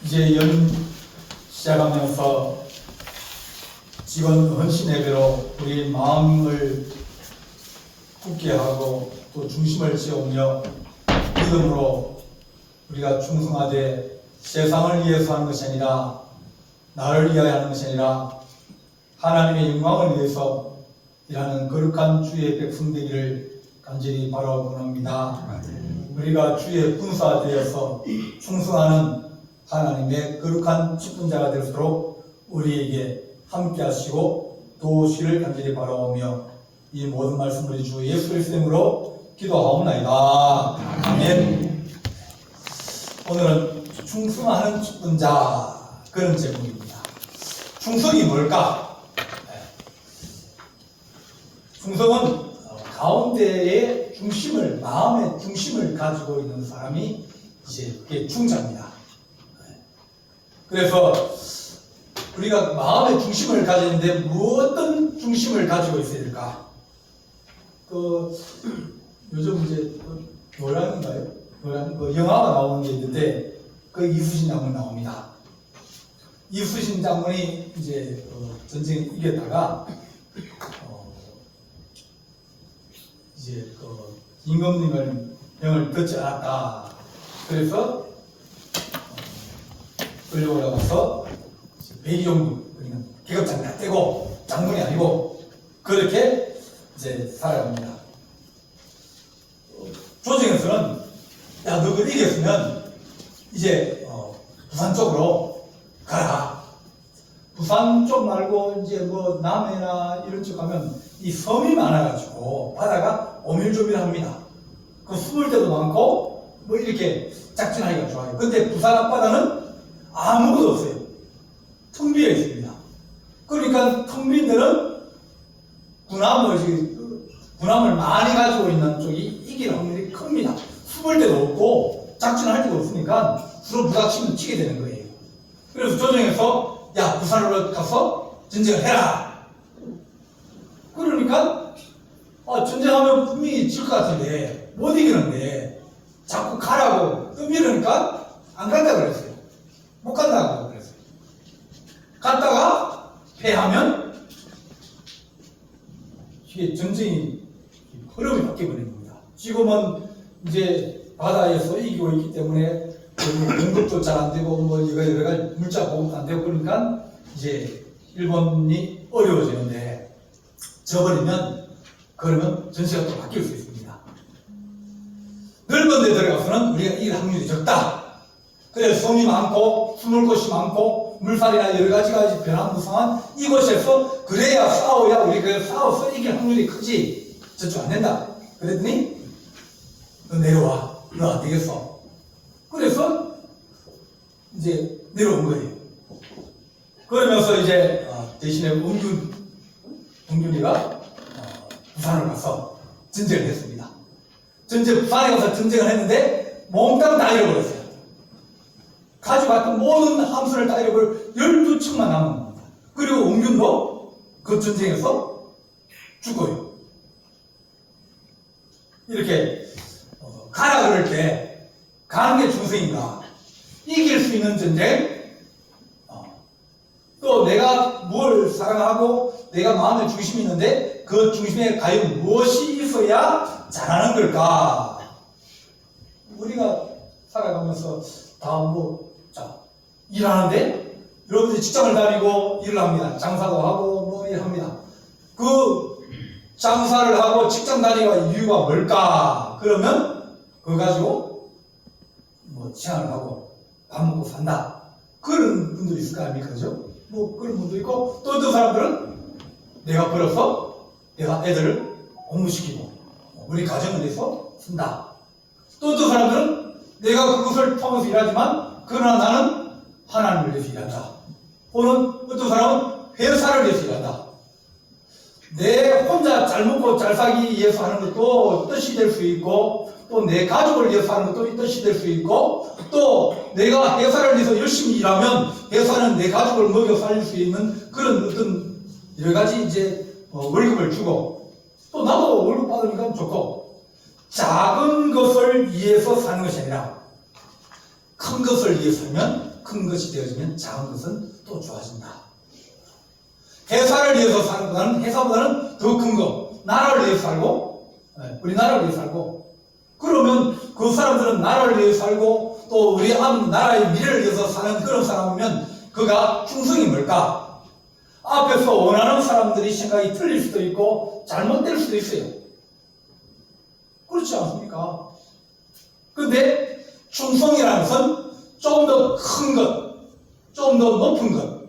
이제 연 시작하면서 직원 헌신 예배로 우리 마음을 굳게 하고 또 중심을 지으며 믿음으로 우리가 충성하되 세상을 위해서 하는 것이 아니라 나를 위하여 하는 것이 아니라 하나님의 영광을 위해서 일하는 거룩한 주의 백성 되기를 간절히 바라옵니다. 우리가 주의 군사가 되어서 충성하는 하나님의 거룩한 직분자가 될수록 우리에게 함께 하시고 도우시를 간절히 바라오며 이 모든 말씀을 우리 주 예수 그리스도의 이름으로 기도하옵나이다. 아멘. 오늘은 충성하는 직분자 그런 제목입니다. 충성이 뭘까? 충성은 가운데의 중심을, 마음의 중심을 가지고 있는 사람이 이제 그게 충자입니다. 그래서 우리가 마음의 중심을 가지는데 어떤 중심을 가지고 있어야 될까? 요즘 이제 노량인가요? 노량 영화가 나오는 게 있는데 그 이수신 장군 나옵니다. 이수신 장군이 이제 전쟁에 이겼다가 이제 임금님을 명을 듣지 않았다. 그래서 끌려올라가서 배기종군, 그러니까 계급장이 다 떼고 장군이 아니고 그렇게 이제 살아갑니다. 조정에서는 야, 너 그걸 이겼으면 이제 부산 쪽으로 가라. 부산 쪽 말고 이제 뭐 남해나 이런 쪽 가면 이 섬이 많아가지고 바다가 오밀조밀합니다. 그 숨을 때도 많고 뭐 이렇게 작전하기가 좋아요. 근데 부산 앞바다는 아무것도 없어요. 텅 비어 있습니다. 그러니까 텅 빈 데는 군함을 많이 가지고 있는 쪽이 이길 확률이 큽니다. 숨을 데도 없고 작전할 데도 없으니까 서로 부닥치면 치게 되는 거예요. 그래서 조정에서 야, 부산으로 가서 전쟁을 해라. 그러니까 전쟁하면 분명히 질 것 같은데 못 이기는데 자꾸 가라고 떠밀으니까 안 간다고 그랬어요. 못 간다고 그랬어요. 갔다가 패하면 이게 전쟁이 흐름이 바뀌어버린 겁니다. 지금은 이제 바다에서 이기고 있기 때문에 공급도 잘 안 되고 뭐 여러 가지 물자 보급도 안 되고 그러니까 이제 일본이 어려워지는데 져버리면 그러면 전세가 또 바뀔 수 있습니다. 넓은 데 들어가서는 우리가 이길 확률이 적다. 그래서 섬이 많고 숨을 곳이 많고 물살이나 여러 가지가 변화무쌍한 이곳에서 그래야 싸워야 우리가 싸워서 이길 확률이 크지. 저쪽 안 된다. 그랬더니 너 내려와. 너 안 되겠어. 그래서 이제 내려온 거예요. 그러면서 이제 대신에 웅균이가 부산을 가서 전쟁을 했습니다. 부산에 가서 전쟁을 했는데 몽땅 다 잃어버렸어요. 가져갔던 모든 함선을 다 잃어버려 12척만 남은 겁니다. 그리고 웅균도 그 전쟁에서 죽어요. 이렇게 가라 그럴 때 가는 게 충성인가? 이길 수 있는 전쟁? 또 내가 뭘 사랑하고 내가 마음의 중심이 있는데 그 중심에 과연 무엇이 있어야 잘하는 걸까? 우리가 살아가면서 다 일하는데 여러분들이 직장을 다니고 일을 합니다. 장사도 하고 뭐 일합니다. 그 장사를 하고 직장 다니는 이유가 뭘까? 그러면 그거 가지고 생활을 하고 밥 먹고 산다. 그런 분들이 있을 거 아닙니까? 그죠? 그런 분도 있고 또 어떤 사람들은 내가 벌어서 내가 애들을 공부시키고 우리 가정을 위해서 쓴다. 또 어떤 사람들은 내가 그것을 통해서 일하지만 그러나 나는 하나님을 위해서 일한다. 또는 어떤 사람은 회사를 위해서 일한다. 내 혼자 잘 먹고 잘 살기 위해서 하는 것도 뜻이 될 수 있고 또 내 가족을 위해서 하는 것도 뜻이 될 수 있고 또 내가 회사를 위해서 열심히 일하면 회사는 내 가족을 먹여 살릴 수 있는 그런 어떤 여러 가지 이제 월급을 주고 또 나도 월급 받으니까 좋고 작은 것을 위해서 사는 것이 아니라 큰 것을 위해서 하면 큰 것이 되어지면 작은 것은 또 좋아진다. 회사를 위해서 사는 것보다는 회사보다는 더 큰 거, 나라를 위해서 살고, 우리나라를 위해서 살고, 그러면 그 사람들은 나라를 위해서 살고 또 우리 나라의 미래를 위해서 사는 그런 사람이면 그가 충성이 뭘까? 앞에서 원하는 사람들이 생각이 틀릴 수도 있고 잘못될 수도 있어요. 그렇지 않습니까? 근데 충성이라는 것은 좀 더 큰 것, 좀 더 높은 것,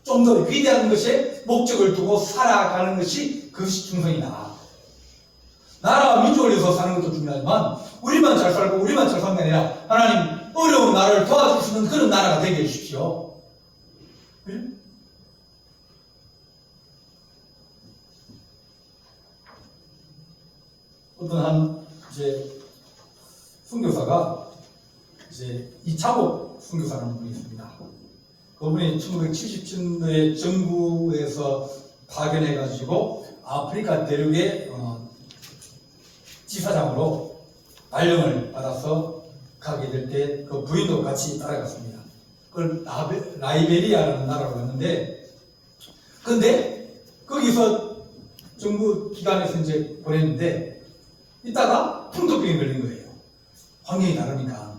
좀 더 위대한 것에 목적을 두고 살아가는 것이 그것이 충성이다. 나라와 민족을 위해서 사는 것도 중요하지만 우리만 잘 살고 우리만 잘 사는 게 아니라 하나님 어려운 나라를 도와줄 수 있는 그런 나라가 되게 해주십시오. 그래? 어떤 한 이제 선교사가 이제 이창옥 선교사라는 분이 있습니다. 그분이 1970년대 정부에서 파견해가지고 아프리카 대륙의 지사장으로 발령을 받아서 가게 될 때 그 부인도 같이 따라갔습니다. 그걸 라이베리아라는 나라로 갔는데, 근데 거기서 정부 기관에서 이제 보냈는데 이따가 풍토병이 걸린 거예요. 환경이 다르니까.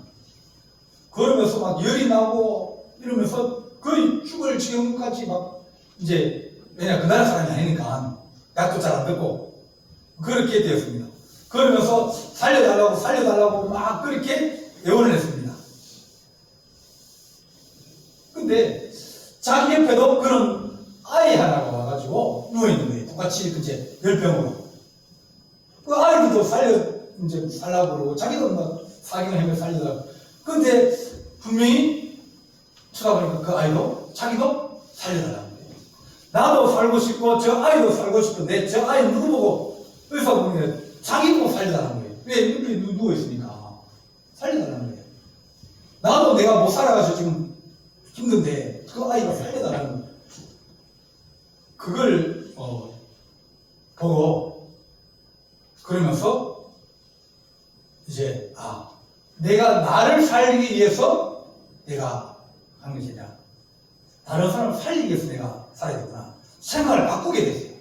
그러면서 막 열이 나고 이러면서 거의 죽을 지경까지 막 이제, 왜냐 그 나라 사람이 아니니까 약도 잘 안 듣고 그렇게 되었습니다. 그러면서 살려달라고 막 그렇게 애원을 했습니다. 근데 자기 옆에도 그런 아이 하나가 와가지고 누워있는 거예요. 똑같이 이제 열병으로. 그 아이도 살려고 그러고 자기도 막 사경을 하며 살려달라고. 근데 분명히 쳐다보니까 그 아이도 자기도 살려달라는 거예요. 나도 살고 싶고 저 아이도 살고 싶은데 저 아이 누구 보고 의사 보면 자기 보고 살려달라는 거예요. 왜 이렇게 누워있으니까 살려달라는 거예요. 나도 내가 못 살아가지고 지금 힘든데 그 아이가 살려달라는 거예요. 그걸 보고 그러면서 이제 내가 나를 살리기 위해서 내가 하는 것이 아니라 다른 사람을 살리기 위해서 내가 살아야겠구나 생각을 바꾸게 됐어요.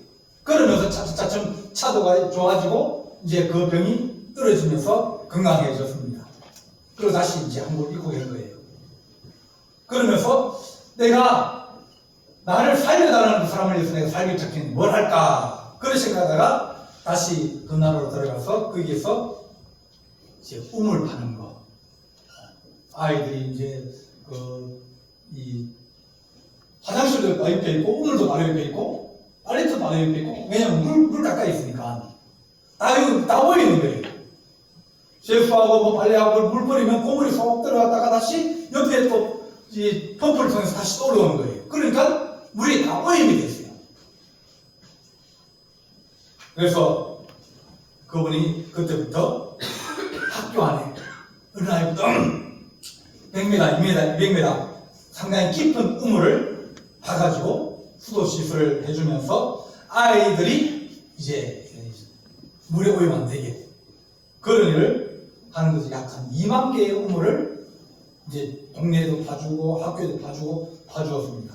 그러면서 차츰 차도가 좋아지고 이제 그 병이 떨어지면서 건강해졌습니다. 그리고 다시 이제 한국 입국한 거예요. 그러면서 내가 나를 살려달라는 그 사람을 위해서 내가 살기 시작했는데 뭘 할까? 그런 생각하다가 다시 그 나라로 들어가서 거기에서 이제 우물 파는 거. 아이들이 이제 이 화장실도 바로 옆에 있고 우물도 바로 옆에 있고 빨래도 바로 옆에 있고 왜냐면 물 가까이 있으니까 다 보이는 거예요. 세수하고 뭐 빨래하고 물 뿌리면 고물이 쏙 들어갔다가 다시 옆에 또 이 펌프를 통해서 다시 또 올라오는 거예요. 그러니까 물이 다 오염이 됐어요. 그래서 그분이 그때부터 학교 안에 어느 날부터 100m, 2m, 200m 상당히 깊은 우물을 파가지고 수도시설을 해주면서 아이들이 이제 물에 오염 안 되게 그런 일을 하는 거죠. 약 한 2만 개의 우물을 이제 동네에도 봐주고 학교에도 봐주었습니다.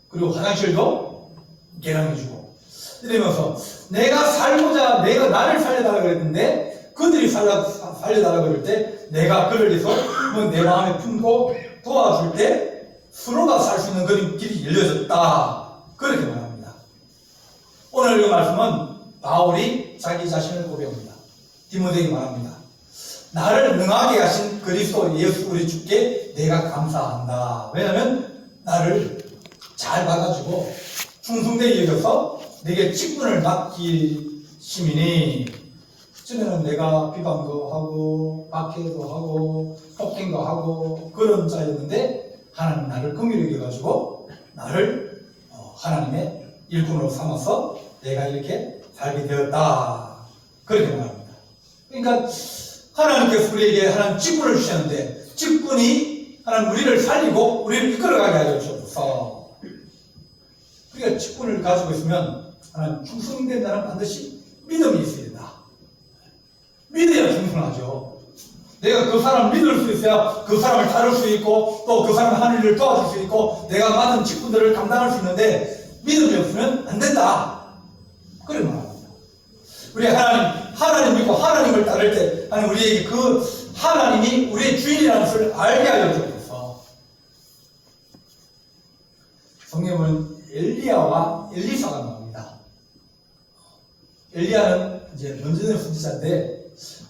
그리고 화장실도 개량해주고 이러면서 내가 살고자 내가 나를 살려달라고 그랬는데 그들이 살려달라고 그럴 때 내가 그를 위해서 내 마음에 품고 도와줄 때 서로가 살 수 있는 그런 길이 열려졌다. 그렇게 말합니다. 오늘 이 말씀은 바울이 자기 자신을 고백합니다. 디모데에게 말합니다. 나를 능하게 하신 그리스도 예수 우리 주께 내가 감사한다. 왜냐하면 나를 잘 받아주고 충성되게 여겨서 내게 직분을 맡기심이니 전에는 내가 비방도 하고 박해도 하고 폭행도 하고 그런 자였는데 하나님 나를 긍휼히 여겨가지고 나를 하나님의 일꾼으로 삼아서 내가 이렇게 살게 되었다. 그렇게 말합니다. 그러니까 하나님께서 우리에게 하나님 직분을 주셨는데 직분이 하나님 우리를 살리고 우리를 이끌어가게 하여 주옵소서. 우리가 직분을 가지고 있으면 하나님 충성된 자는 반드시 믿음이 있어야 된다. 믿어야 충성하죠. 내가 그 사람을 믿을 수 있어야 그 사람을 다룰 수 있고 또 그 사람 하는 일을 도와줄 수 있고 내가 맡은 직분들을 감당할 수 있는데 믿음이 없으면 안 된다. 그래 말합니다. 우리 하나님 믿고 하나님을 따를 때 하나님 우리에게 그 하나님이 우리의 주인이라는 것을 알게 하여 주옵소서. 성경은 엘리야와 엘리사가 나옵니다. 엘리야는 이제 먼저는 선지자인데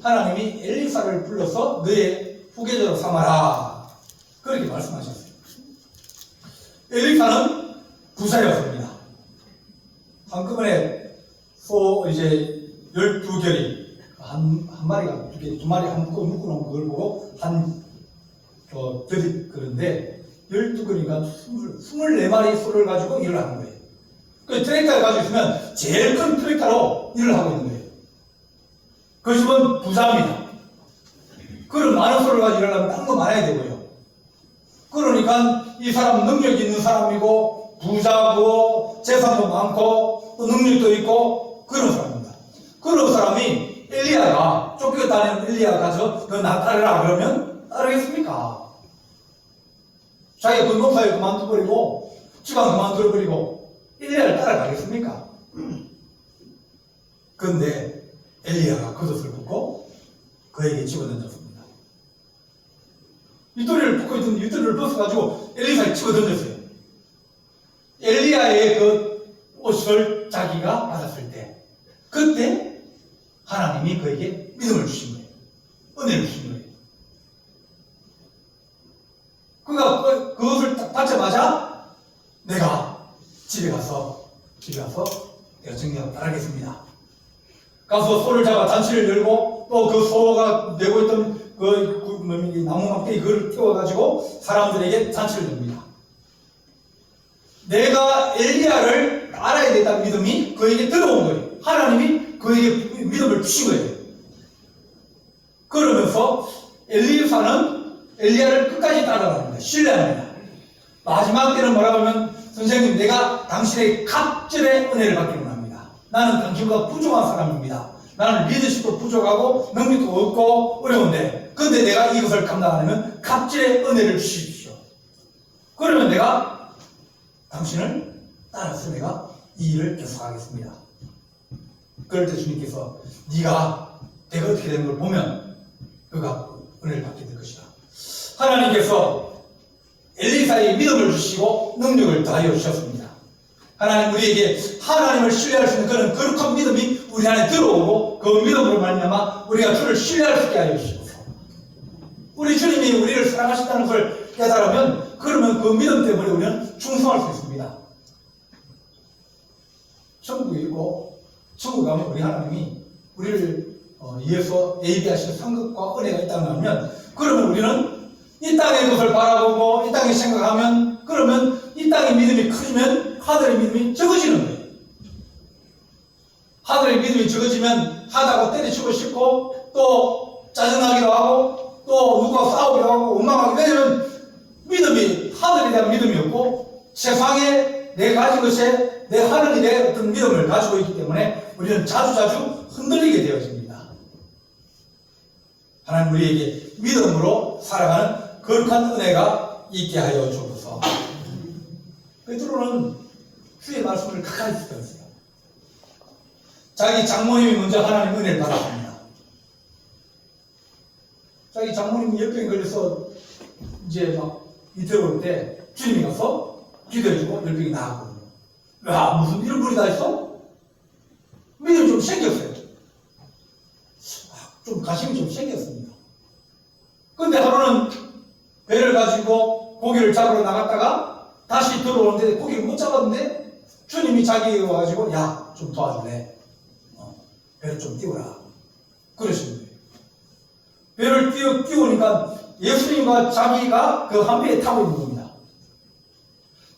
하나님이 엘리사를 불러서 너의 후계자로 삼아라 그렇게 말씀하셨어요. 엘리사는 부자였습니다. 한꺼번에 소 이제 12결이 한 마리가 두 마리 한꺼 묶어놓은 그걸 보고 그런데 12결이가 24마리 소를 가지고 일을 하는 거예요. 그 트랙터를 가지고 있으면 제일 큰 트랙터로 일을 하고 있는 거예요. 그 집은 부자입니다. 그런 많은 소를 가지고 일하려면 땅도 많아야 되고요. 그러니까 이 사람 능력이 있는 사람이고 부자고 재산도 많고 또 능력도 있고 그런 사람입니다. 그런 사람이 엘리야가 쫓겨 다니는 엘리야가 가서 너 나 따르라 그러면 따르겠습니까? 자기가 그 농사에 그만둬버리고 지방 그만둬버리고 엘리야를 따라가겠습니까? 그런데 엘리야가 겉옷을 벗고 그에게 집어던졌습니다. 윗도리를 벗고 있던 윗도리를 벗어가지고 엘리사에 집어던졌어요. 엘리야의 그 옷을 자기가 받았을 때 그때 하나님이 그에게 믿음을 주신 거예요. 은혜를 주신 거예요. 그가 그것을 딱 받자마자 내가 집에 가서 내가 정리하고 따르겠습니다. 가서 소를 잡아 잔치를 열고 또 그 소가 메고 있던 나무 막대기 그걸 띄워가지고 사람들에게 잔치를 엽니다. 내가 엘리야를 알아야 된다는 믿음이 그에게 들어온 거예요. 하나님이 그에게 믿음을 주신 거예요. 그러면서 엘리사는 엘리야를 끝까지 따라갑니다. 신뢰합니다. 마지막 때는 뭐라고 하면 선생님 내가 당신의 갑절의 은혜를 받기를 원합니다. 나는 당신보다 부족한 사람입니다. 나는 리더십도 부족하고 능력도 없고 어려운데 근데 내가 이것을 감당하려면 갑절의 은혜를 주십시오. 그러면 내가 당신을 따라서 내가 이 일을 계속하겠습니다. 그럴 때 주님께서 내가 어떻게 되는 걸 보면 그가 은혜를 받게 될 것이다. 하나님께서 엘리사의 믿음을 주시고 능력을 더하여 주셨습니다. 하나님 우리에게 하나님을 신뢰할 수 있는 그런 거룩한 믿음이 우리 안에 들어오고 그 믿음으로 말미암아 우리가 주를 신뢰할 수 있게 하여 주시옵소서. 우리 주님이 우리를 사랑하신다는 것을 깨달으면 그러면 그 믿음 때문에 우리는 충성할 수 있습니다. 천국에 있고 천국 가면 우리 하나님이 우리를 위해서 예비하신 상급과 은혜가 있다고 하면 그러면 우리는 이 땅의 것을 바라보고 이 땅에 생각하면 그러면 이 땅의 믿음이 커지면 하늘의 믿음이 적어지는 거예요. 하늘의 믿음이 적어지면 하다가 때려치고 싶고 또 짜증나기도 하고 또 누구와 싸우기도 하고 원망하기도 왜냐면 믿음이 하늘에 대한 믿음이 없고 세상에 내가 가진 것에 내 하늘에 대한 어떤 믿음을 가지고 있기 때문에 우리는 자주자주 흔들리게 되어집니다. 하나님 우리에게 믿음으로 살아가는 거룩한 은혜가 있게 하여 주옵소서. 베드로는 주의 말씀을 가까이 지켰어요. 자기 장모님이 먼저 하나님 은혜를 받았습니다. 자기 장모님이 열병에 걸려서 이제 막 이태로 올 때 주님이 가서 기도해주고 열병이 나았거든요. 야, 무슨 이런 분이 다 있어? 믿음이 좀 생겼어요. 좀 가심이 좀 생겼습니다. 근데 하루는 배를 가지고 고기를 잡으러 나갔다가 다시 들어오는데 고기를 못 잡았는데 주님이 자기에게 와가지고 야 좀 도와줄래? 배를 좀 띄워라. 그러시는 거예요. 배를 띄우니까 예수님과 자기가 그 한 배에 타고 있는 겁니다.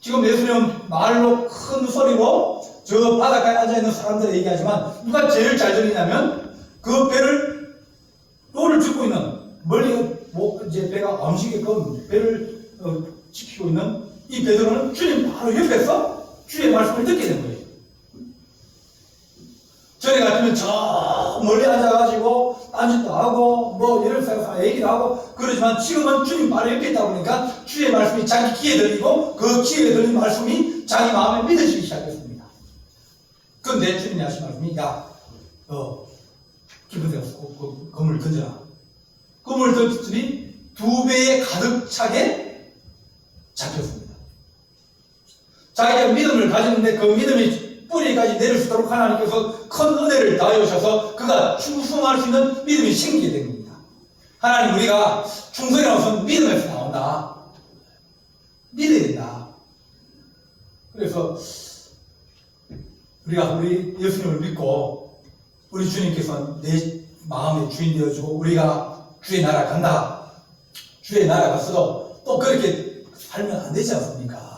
지금 예수님은 말로 큰 소리로 저 바닷가에 앉아있는 사람들에게 얘기하지만 누가 제일 잘 들리냐면 그 배를 노를 짚고 있는 멀리 이제 배가 안 움직이게끔 배를 지키고 있는 이 베드로는 주님 바로 옆에서 주의 말씀을 듣게 된 거예요. 전에 같으면 저 멀리 앉아가지고 딴 안짓도 하고 뭐 예를 들어서 얘기도 하고 그러지만 지금은 주님 말을 읽겠다 보니까 주의 말씀이 자기 귀에 들리고 그 귀에 들린 말씀이 자기 마음에 믿어지기 시작했습니다. 그런데 주님이 하신 말씀이 야, 기분 되었고 그물을 던져라. 그물을 던졌더니 2배에 가득 차게 잡혔습니다. 자기가 믿음을 가졌는데 그 믿음이 뿌리까지 내릴 수 있도록 하나님께서 큰 은혜를 다하셔서 그가 충성할 수 있는 믿음이 생기게 됩니다. 하나님 우리가 충성이라는 것은 믿음에서 나온다. 믿어야 된다. 그래서 우리가 우리 예수님을 믿고 우리 주님께서 내 마음의 주인 되어주고 우리가 주의 나라 간다. 주의 나라 갔어도 또 그렇게 살면 안 되지 않습니까?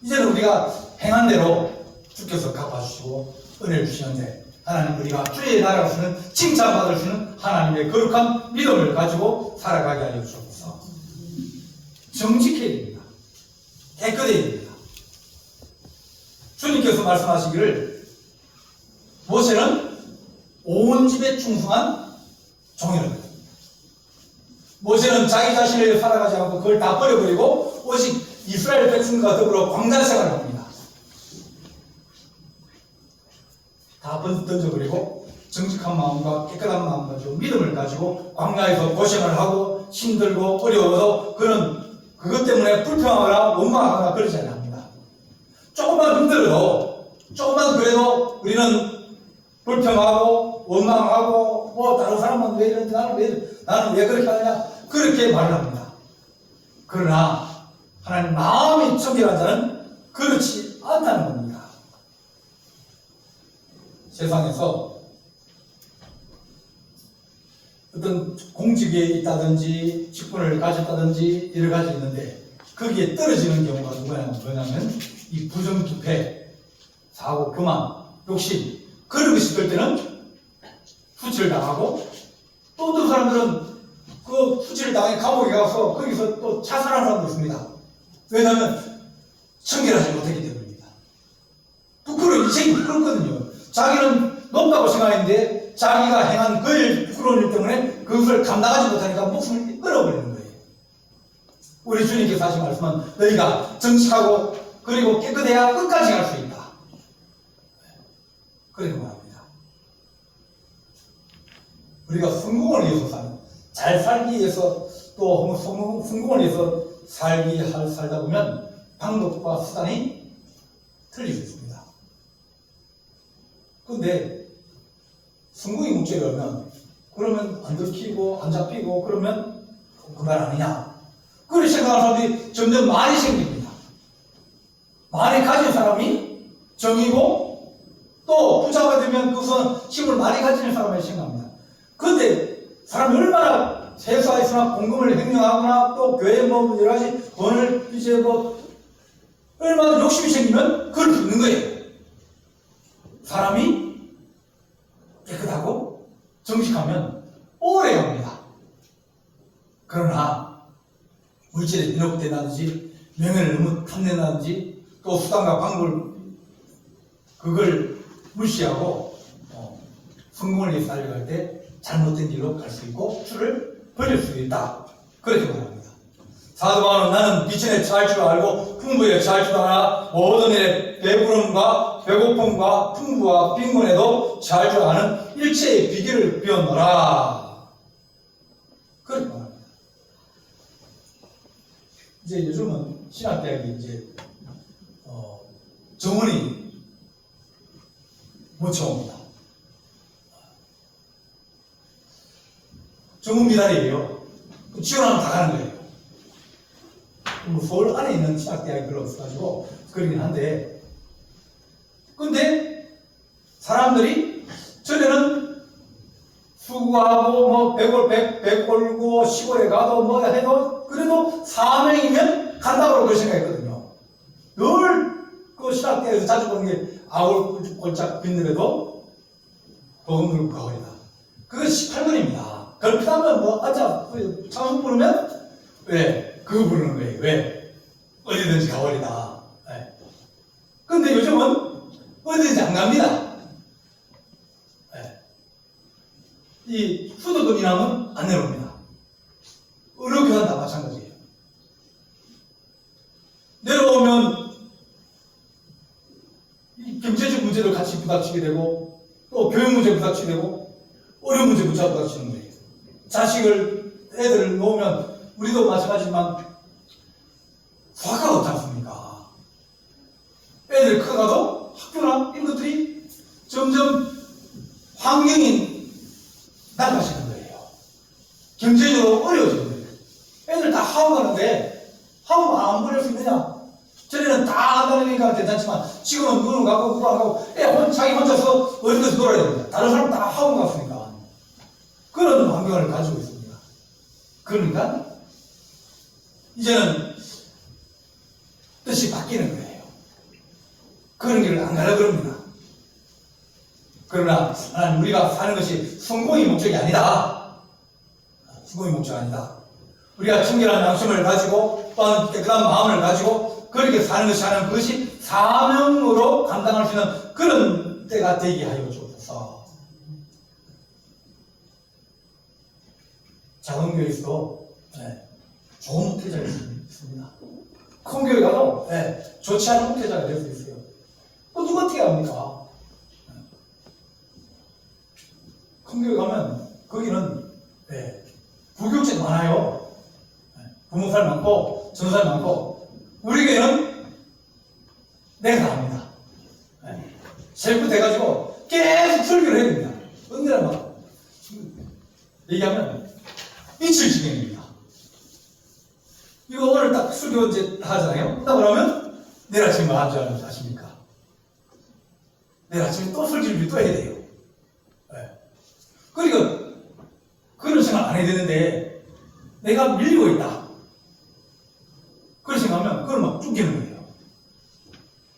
이제는 우리가 행한 대로 주께서 갚아주시고 은혜를 주시는데 하나님 우리가 주의 나라로 쓰는 칭찬받을 수 있는 하나님의 거룩한 믿음을 가지고 살아가게 하여 주옵소서. 정직해야 됩니다. 깨끗해야 됩니다. 주님께서 말씀하시기를 모세는 온 집에 충성한 종이라고 했습니다. 모세는 자기 자신을 위해 살아가지 않고 그걸 다 버려버리고 오직 이스라엘 백성과 더불어 광야 생활을 합니다. 다 던져버리고 정직한 마음과 깨끗한 마음 가지고 믿음을 가지고 광야에서 고생을 하고 힘들고 어려워서 그는 그것 때문에 불평하거나 원망하거나 그러지 않습니다. 조금만 힘들어도 조금만 그래도 우리는 불평하고 원망하고 뭐 다른 사람은 왜 이런지 나는 왜 그렇게 하느냐 그렇게 말을 합니다. 그러나 하나님 마음이 청결한 자는 그렇지 않다는 겁니다. 세상에서 어떤 공직에 있다든지 직분을 가졌다든지 여러 가지 있는데 거기에 떨어지는 경우가 뭐냐면 이 부정투패, 사고, 교만, 욕심 그런 것이 있을 때는 후치를 당하고 또 어떤 사람들은 그 후치를 당해 감옥에 가서 거기서 또 자살하는 사람도 있습니다. 왜냐하면 청결하지 못했기 때문입니다. 부끄러운 인생이 그렇거든요. 자기는 높다고 생각했는데 자기가 행한 그 부끄러운 일 때문에 그것을 감당하지 못하니까 목숨을 끊어버리는 거예요. 우리 주님께서 하신 말씀은 너희가 정직하고 그리고 깨끗해야 끝까지 갈 수 있다. 그렇게 말합니다. 우리가 성공을 위해서 사는 잘 살기 위해서 또 성공을 위해서 살다 보면 방법과 수단이 틀릴 수 있습니다. 그런데 성공이 문제라면 그러면 안 들키고 안 잡히고 그러면 그말 아니냐 그렇게 생각하는 사람들이 점점 많이 생깁니다. 많이 가진 사람이 정이고 또 부자가 되면 그것은 힘을 많이 가지는 사람이 생각합니다. 그런데 사람이 얼마나 세수하거나 공금을 횡령하거나 또 교회 뭐 여러 가지 돈을 이제 뭐 얼마나 욕심이 생기면 그걸 듣는 거예요. 사람이 깨끗하고 정직하면 오래 갑니다. 그러나 물질에 미혹된다든지 명예를 너무 탐낸다든지 또 수단과 방법을 그걸 무시하고 성공을 위해 살려고 할 때 잘못된 길로 갈 수 있고 줄을 버릴 수 있다. 그렇게 말합니다. 사도 바울은 나는 미천에 처할 줄 알고 풍부에 처할 줄 알아 모든 일에 배부름과 배고픔과 풍부와 빈곤에도 처할 줄 아는 일체의 비결을 배웠노라. 그렇게 말합니다. 이제 요즘은 신학대학이 이제 정원이 못 채웁니다. 정원 미달이에요. 지원하면 다 가는 거예요. 뭐 서울 안에 있는 신학대학이 별로 없어가지고 그러긴 한데 근데 사람들이 전에는 수고하고 뭐 배 골고 시골에 가도 뭐 해도 그래도 4명이면 간다고 그렇게 생각했거든요. 늘 그 신학대에서 자주 보는 게 아울 꼴짝 빈들에도 복음 들고 가버리다. 그거 18번입니다. 그걸 피하면 뭐 앉아 찬송 부르면 왜? 그거 부르는 거예요. 왜? 어디든지 가버리다. 네. 근데 요즘은 어디든지 안 갑니다. 네. 이 후두금 이남은 안 내려옵니다. 어느 교회는 다 마찬가지예요. 내려오면 이 경제적 문제도 같이 부닥치게 되고 또 교육 문제 부닥치게 되고 어려운 문제 부닥치는 거예요. 애들을 놓으면 우리도 마찬가지지만 화가 없지 않습니까? 애들 커가도 학교나 이런 것들이 점점 환경이 나빠지는 거예요. 경제적으로 어려워지는 거예요. 애들 다 학원 가는데 학원 안 보낼 수 있느냐? 전에는 다 한다니까 괜찮지만 지금은 눈을 갖고 그거 안 가고 자기 혼자서 어디 가서 놀아야 됩니다. 다른 사람 다 학원 갔으니까. 그런 환경을 가지고 있습니다. 그러니까 이제는 뜻이 바뀌는 거예요. 그런 길을 안 가려고 그럽니다. 그러나 하나님 우리가 사는 것이 성공이 목적이 아니다. 성공이 목적이 아니다. 우리가 청결한 양심을 가지고 또한 깨끗한 마음을 가지고 그렇게 사는 것이 하나님 그것이 사명으로 감당할 수 있는 그런 때가 되게 하여 주옵소서. 작은 교회에 있어도 좋은 목회자가 있습니다. 큰 교회 가도 좋지 않은 목회자가 될 수 있어요. 누가 어떻게 합니까? 큰 교회 가면 거기는 부교육자도 많아요. 부목사님 많고 전도사님 많고 우리 교회는 내가 다 합니다. 셀프 돼가지고 계속 설교를 해야 됩니다. 언제나 막 얘기하면 미칠 지경입니다. 이거 오늘 딱 설교 이제 하잖아요. 딱 그러면 내일 아침에 뭐 한 줄 아십니까? 내일 아침에 또 설교를 또 해야 돼요. 그러니까 그런 생각 안 해야 되는데 내가 밀리고 있다. 그런 생각하면 그걸 막 쫓기는 거예요.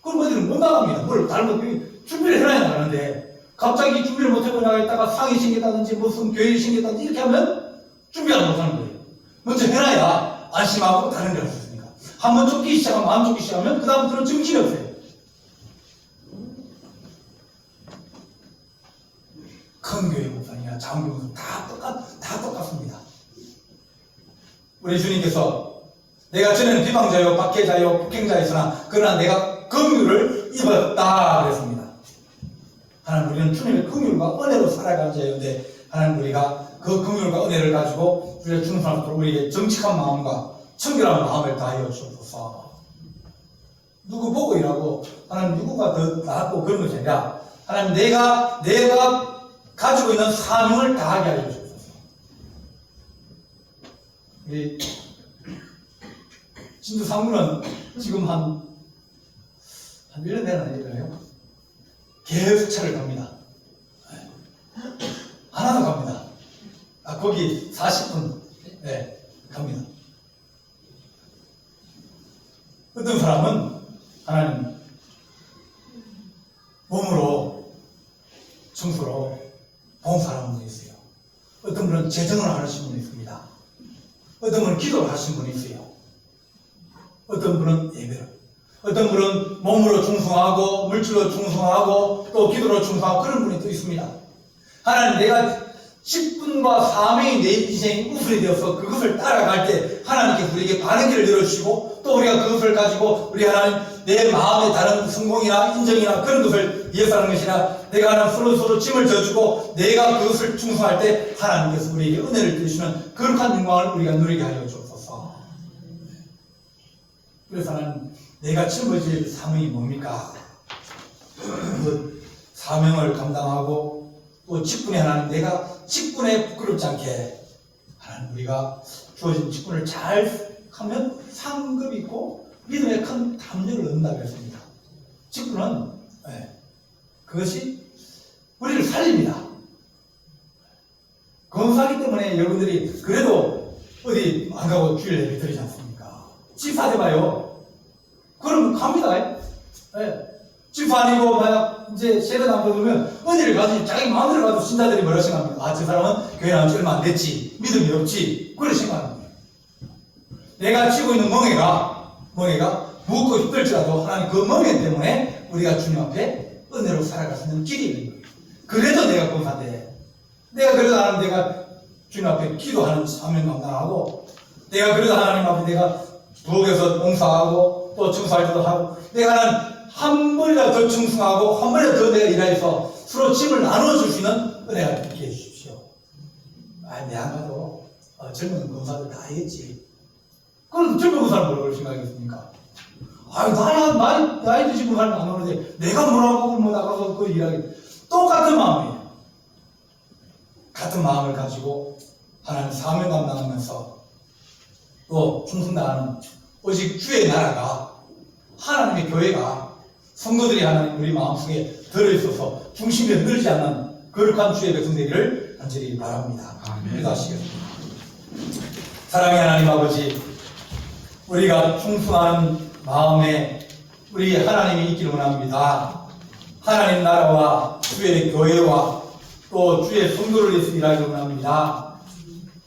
그럼 어디는 못 나갑니다. 뭘 다른 거 준비를 해놔야 나가는데 갑자기 준비를 못하고 나가다가 상이 생겼다든지 무슨 교회이 생겼다든지 이렇게 하면 준비를 못하는 거예요. 먼저 해놔야 안심하고 다른 데 할 수 있으니까. 한번 쫓기 시작하면 마음 쫓기 시작하면 그 다음부터는 정신이 없어요. 큰 교회 목사님이나 작은 교회 목사님 다 똑같습니다. 우리 주님께서 내가 전에는 비방자요, 박해자요, 폭행자였으나 그러나 내가 긍휼을 입었다 그랬습니다. 하나님 우리는 주님의 긍휼과 은혜로 살아가는 자였는데 하나님 우리가 그 긍휼과 은혜를 가지고 우리가 중생할 수 우리에게 정직한 마음과 청결한 마음을 다하여 주옵소서. 누구 보고 일하고 하나님 누구가 더 낫고 그런 것이 아니라 하나님 내가 가지고 있는 사명을 다하게 하여 주옵소서. 우리 진주 상무는 지금 한 1년 되나 아닐까요? 계속 차를 갑니다. 하나도 갑니다. 거기 40분 갑니다. 어떤 사람은 하나님 몸으로 청소로 봉사하는 분이 있어요. 어떤 분은 재정을 하시는 분이 있습니다. 어떤 분은 기도를 하시는 분이 있어요. 어떤 분은 예배를, 어떤 분은 몸으로 충성하고 물질로 충성하고 또 기도로 충성하고 그런 분이 또 있습니다. 하나님 내가 직분과 사명이 내 인생이 우선이 되어서 그것을 따라갈 때 하나님께서 우리에게 많은 길을 열어주시고 또 우리가 그것을 가지고 우리 하나님 내 마음에 다른 성공이나 인정이나 그런 것을 위해서 하는 것이나 내가 하나님 서로 짐을 져주고 내가 그것을 충성할 때 하나님께서 우리에게 은혜를 주시는 거룩한 영광을 우리가 누리게 하여 주옵소서. 그래서 하나님 내가 짊어질 사명이 뭡니까? 그 사명을 감당하고 또 직분에 하나님 내가 직분에 부끄럽지 않게 하나님 우리가 주어진 직분을 잘 하면 상급이 있고 믿음의 큰 담력을 얻는다고 했습니다. 직분은 그것이 우리를 살립니다. 건사하기 때문에 여러분들이 그래도 어디 안 가고 주일 예배 드리지 않습니까? 집사 돼봐요. 그럼 갑니다. 집사 아니고 만약 이제 세례 안 받으면 어디를 가지 자기 마음대로 가도 신자들이 뭐라 생각합니까? 저 사람은 교회 나온 지 얼마 안 됐지, 믿음이 없지, 그렇게 생각하는 거예요. 내가 쥐고 있는 멍에가 무겁고 힘들지라도 하나님 그 멍에 때문에 우리가 주님 앞에 은혜로 살아갈 수 있는 길이 있는 거예요. 그래도 내가 검사인데 내가 그래도 하나님 내가 주님 앞에 기도하는 사명 감당하고 내가 그래도 하나님 앞에 내가 부엌에서 봉사하고 또 청소할 때도 하고 내가 한 번이라도 더 충성하고 한 번이라도 더 내가 일해서 서로 짐을 나눠줄 수 있는 은혜가 있게 해주십시오. 내가 봐도 젊은 검사들 다 했지. 그럼 젊은 검사는 뭐라고 생각하겠습니까? 나이 드신 검사는 안 오는데 내가 뭐라고 나가서 그 일하기. 똑같은 마음이에요. 같은 마음을 가지고 하나님 사명 감당하면서 또 충성다하는 오직 주의 나라가 하나님의 교회가 성도들이 하나님 우리 마음속에 들어있어서 중심에 늘지 않는 거룩한 주의 백성 되기를 간절히 바랍니다. 기도하시겠습니다. 사랑의 하나님 아버지, 우리가 충성하는 마음에 우리 하나님이 있기를 원합니다. 하나님 나라와 주의 교회와 또 주의 성도를 위해서 일하기를 원합니다.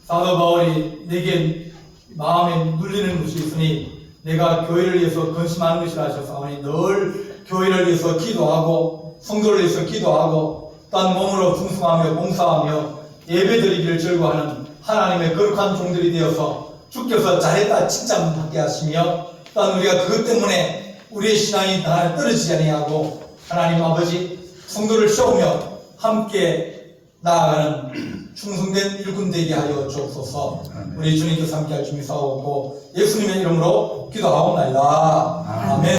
사도 바울이 내게 마음에 눌리는 것이 있으니 내가 교회를 위해서 근심하는 것이라 하셨사오니 늘 교회를 위해서 기도하고 성도를 위해서 기도하고 또한 몸으로 충성하며 봉사하며 예배드리기를 즐거워하는 하나님의 거룩한 종들이 되어서 주께서 잘했다 칭찬받게 하시며 또한 우리가 그것 때문에 우리의 신앙이 하나님 떨어지지 아니하고 하나님 아버지 성도를 세우며 함께 나아가는 충성된 일꾼 되게 하여 주옵소서. 우리 주님께서 함께 할 주님 사오고 예수님의 이름으로 기도하옵나이다. 아멘.